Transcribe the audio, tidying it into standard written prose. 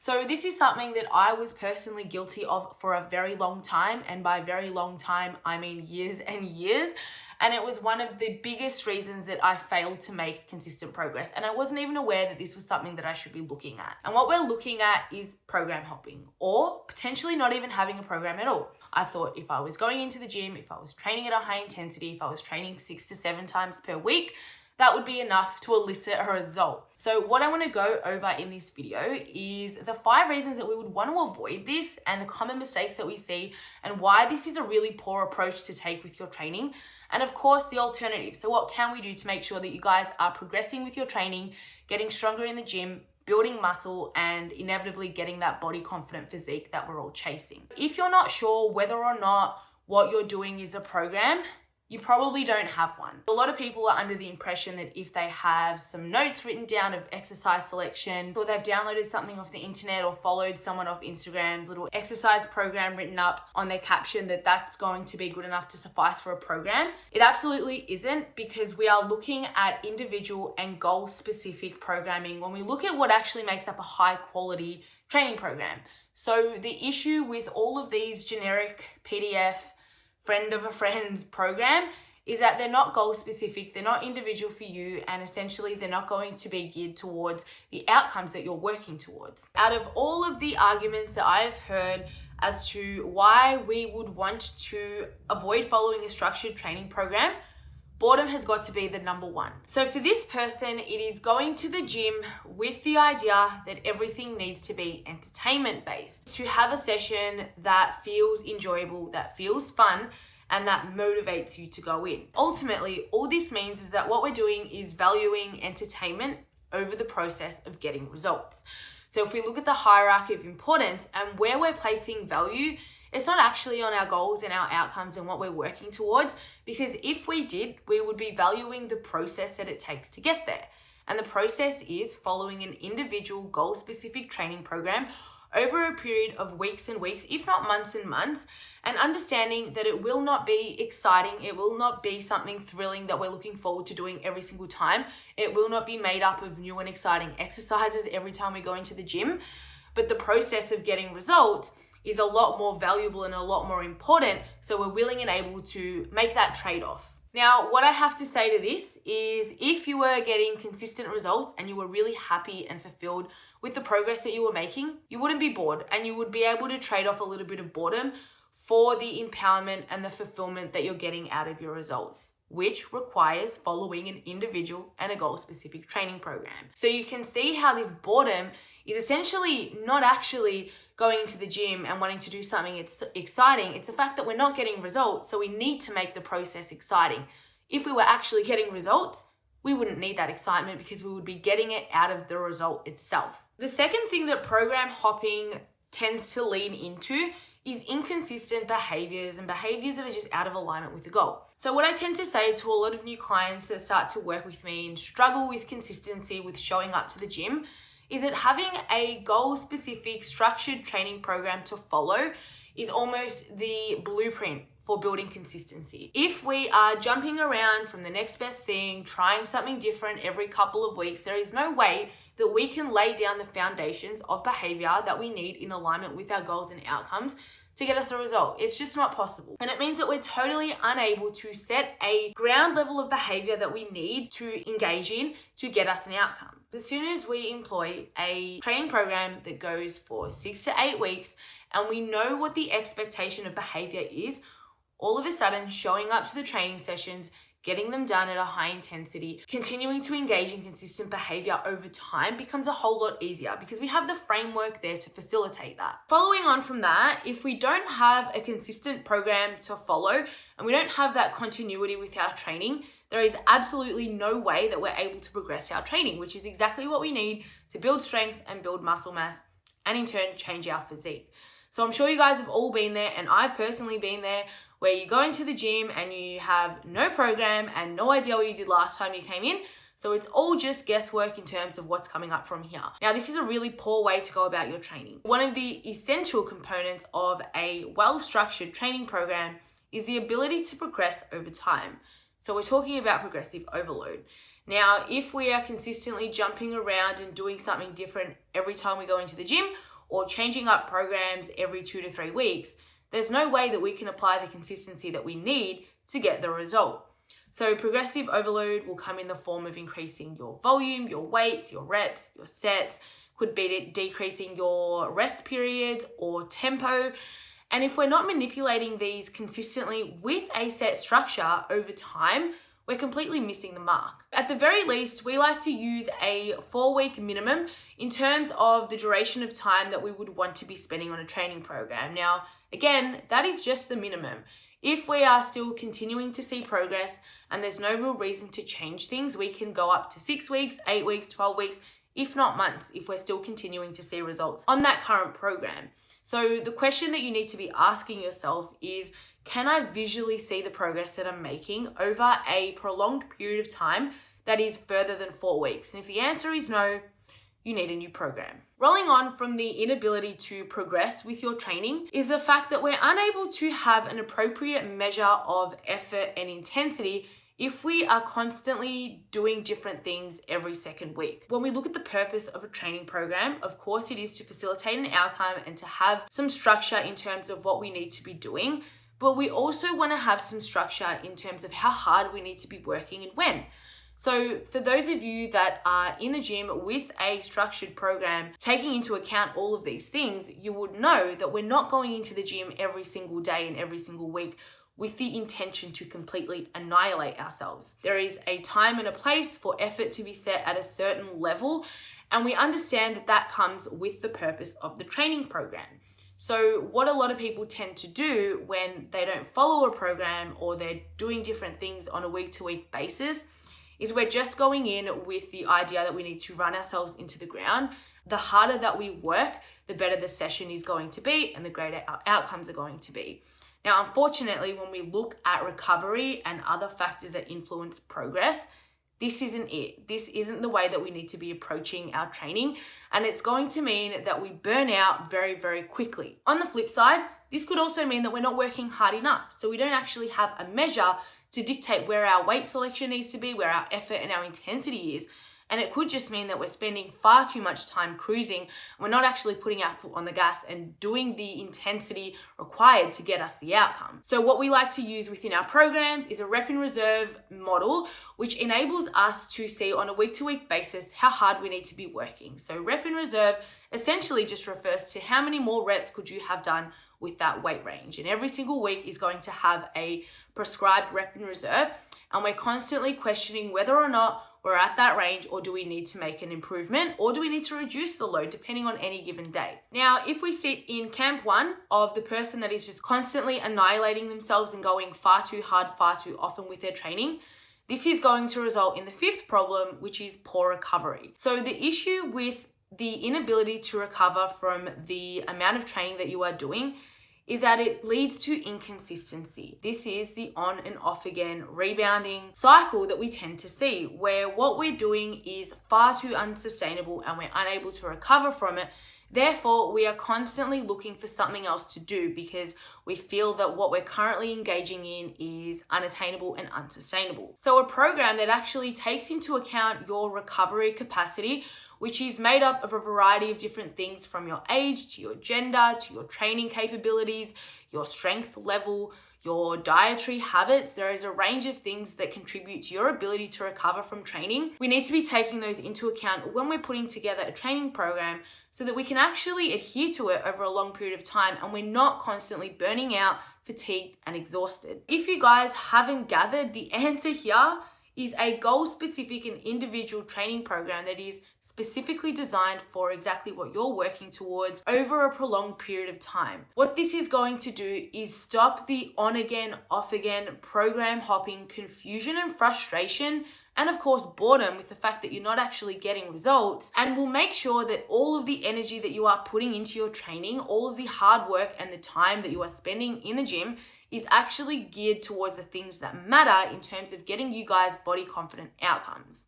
So this is something that I was personally guilty of for a very long time. And by very long time, I mean years and years. And it was one of the biggest reasons that I failed to make consistent progress. And I wasn't even aware that this was something that I should be looking at. And what we're looking at is program hopping, or potentially not even having a program at all. I thought if I was going into the gym, if I was training at a high intensity, if I was training 6 to 7 times per week, that would be enough to elicit a result. So what I want to go over in this video is the 5 reasons that we would want to avoid this and the common mistakes that we see and why this is a really poor approach to take with your training. And of course, the alternative. So what can we do to make sure that you guys are progressing with your training, getting stronger in the gym, building muscle, and inevitably getting that body confident physique that we're all chasing? If you're not sure whether or not what you're doing is a program, you probably don't have one. A lot of people are under the impression that if they have some notes written down of exercise selection, or they've downloaded something off the internet or followed someone off Instagram's little exercise program written up on their caption, that that's going to be good enough to suffice for a program. It absolutely isn't, because we are looking at individual and goal specific programming when we look at what actually makes up a high quality training program. So the issue with all of these generic PDF, friend of a friend's program is that they're not goal specific, they're not individual for you, and essentially they're not going to be geared towards the outcomes that you're working towards. Out of all of the arguments that I've heard as to why we would want to avoid following a structured training program, boredom has got to be the number one. So for this person, it is going to the gym with the idea that everything needs to be entertainment based, to have a session that feels enjoyable, that feels fun, and that motivates you to go in. Ultimately, all this means is that what we're doing is valuing entertainment over the process of getting results. So if we look at the hierarchy of importance and where we're placing value, it's not actually on our goals and our outcomes and what we're working towards, because if we did, we would be valuing the process that it takes to get there. And the process is following an individual goal-specific training program over a period of weeks and weeks, if not months and months, and understanding that it will not be exciting, it will not be something thrilling that we're looking forward to doing every single time. It will not be made up of new and exciting exercises every time we go into the gym, but the process of getting results is a lot more valuable and a lot more important, so we're willing and able to make that trade-off. Now, what I have to say to this is if you were getting consistent results and you were really happy and fulfilled with the progress that you were making, you wouldn't be bored, and you would be able to trade off a little bit of boredom for the empowerment and the fulfillment that you're getting out of your results, which requires following an individual and a goal-specific training program. So you can see how this boredom is essentially not actually going into the gym and wanting to do something exciting. It's the fact that we're not getting results, so we need to make the process exciting. If we were actually getting results, we wouldn't need that excitement because we would be getting it out of the result itself. The second thing that program hopping tends to lean into is inconsistent behaviors and behaviors that are just out of alignment with the goal. So what I tend to say to a lot of new clients that start to work with me and struggle with consistency with showing up to the gym is that having a goal-specific structured training program to follow is almost the blueprint for building consistency. If we are jumping around from the next best thing, trying something different every couple of weeks, there is no way that we can lay down the foundations of behavior that we need in alignment with our goals and outcomes to get us a result. It's just not possible. And it means that we're totally unable to set a ground level of behavior that we need to engage in to get us an outcome. As soon as we employ a training program that goes for 6 to 8 weeks and we know what the expectation of behavior is, all of a sudden showing up to the training sessions, getting them done at a high intensity, continuing to engage in consistent behavior over time becomes a whole lot easier because we have the framework there to facilitate that. Following on from that, if we don't have a consistent program to follow and we don't have that continuity with our training, there is absolutely no way that we're able to progress our training, which is exactly what we need to build strength and build muscle mass and in turn change our physique. So I'm sure you guys have all been there, and I've personally been there, where you go into the gym and you have no program and no idea what you did last time you came in. So it's all just guesswork in terms of what's coming up from here. Now, this is a really poor way to go about your training. One of the essential components of a well-structured training program is the ability to progress over time. So we're talking about progressive overload. Now, if we are consistently jumping around and doing something different every time we go into the gym, or changing up programs every 2 to 3 weeks, there's no way that we can apply the consistency that we need to get the result. So progressive overload will come in the form of increasing your volume, your weights, your reps, your sets, could be decreasing your rest periods or tempo. And if we're not manipulating these consistently with a set structure over time, we're completely missing the mark. At the very least, we like to use a 4-week minimum in terms of the duration of time that we would want to be spending on a training program. Now, again, that is just the minimum. If we are still continuing to see progress and there's no real reason to change things, we can go up to 6 weeks, 8 weeks, 12 weeks, if not months, if we're still continuing to see results on that current program. So the question that you need to be asking yourself is, can I visually see the progress that I'm making over a prolonged period of time that is further than 4 weeks? And if the answer is no, you need a new program. Rolling on from the inability to progress with your training is the fact that we're unable to have an appropriate measure of effort and intensity if we are constantly doing different things every second week. When we look at the purpose of a training program, of course it is to facilitate an outcome and to have some structure in terms of what we need to be doing, but we also want to have some structure in terms of how hard we need to be working and when. So for those of you that are in the gym with a structured program, taking into account all of these things, you would know that we're not going into the gym every single day and every single week with the intention to completely annihilate ourselves. There is a time and a place for effort to be set at a certain level, and we understand that that comes with the purpose of the training program. So what a lot of people tend to do when they don't follow a program or they're doing different things on a week-to-week basis is we're just going in with the idea that we need to run ourselves into the ground. The harder that we work, the better the session is going to be and the greater our outcomes are going to be. Now, unfortunately, when we look at recovery and other factors that influence progress, this isn't it. This isn't the way that we need to be approaching our training, and it's going to mean that we burn out very, very quickly. On the flip side, this could also mean that we're not working hard enough. So we don't actually have a measure to dictate where our weight selection needs to be, where our effort and our intensity is. And it could just mean that we're spending far too much time cruising. We're not actually putting our foot on the gas and doing the intensity required to get us the outcome. So what we like to use within our programs is a rep in reserve model, which enables us to see on a week-to-week basis how hard we need to be working. So rep in reserve essentially just refers to how many more reps could you have done with that weight range. And every single week is going to have a prescribed rep in reserve. And we're constantly questioning whether or not we're at that range, or do we need to make an improvement, or do we need to reduce the load depending on any given day. Now, if we sit in camp one of the person that is just constantly annihilating themselves and going far too hard, far too often with their training, this is going to result in the fifth problem, which is poor recovery. So the issue with the inability to recover from the amount of training that you are doing is that it leads to inconsistency. This is the on and off again rebounding cycle that we tend to see, where what we're doing is far too unsustainable and we're unable to recover from it. Therefore, we are constantly looking for something else to do because we feel that what we're currently engaging in is unattainable and unsustainable. So a program that actually takes into account your recovery capacity, which is made up of a variety of different things from your age to your gender to your training capabilities, your strength level, your dietary habits. There is a range of things that contribute to your ability to recover from training. We need to be taking those into account when we're putting together a training program so that we can actually adhere to it over a long period of time and we're not constantly burning out, fatigued, and exhausted. If you guys haven't gathered, the answer here is a goal-specific and individual training program that is specifically designed for exactly what you're working towards over a prolonged period of time. What this is going to do is stop the on-again, off-again, program hopping, confusion and frustration, and of course boredom with the fact that you're not actually getting results, and will make sure that all of the energy that you are putting into your training, all of the hard work and the time that you are spending in the gym is actually geared towards the things that matter in terms of getting you guys body confident outcomes.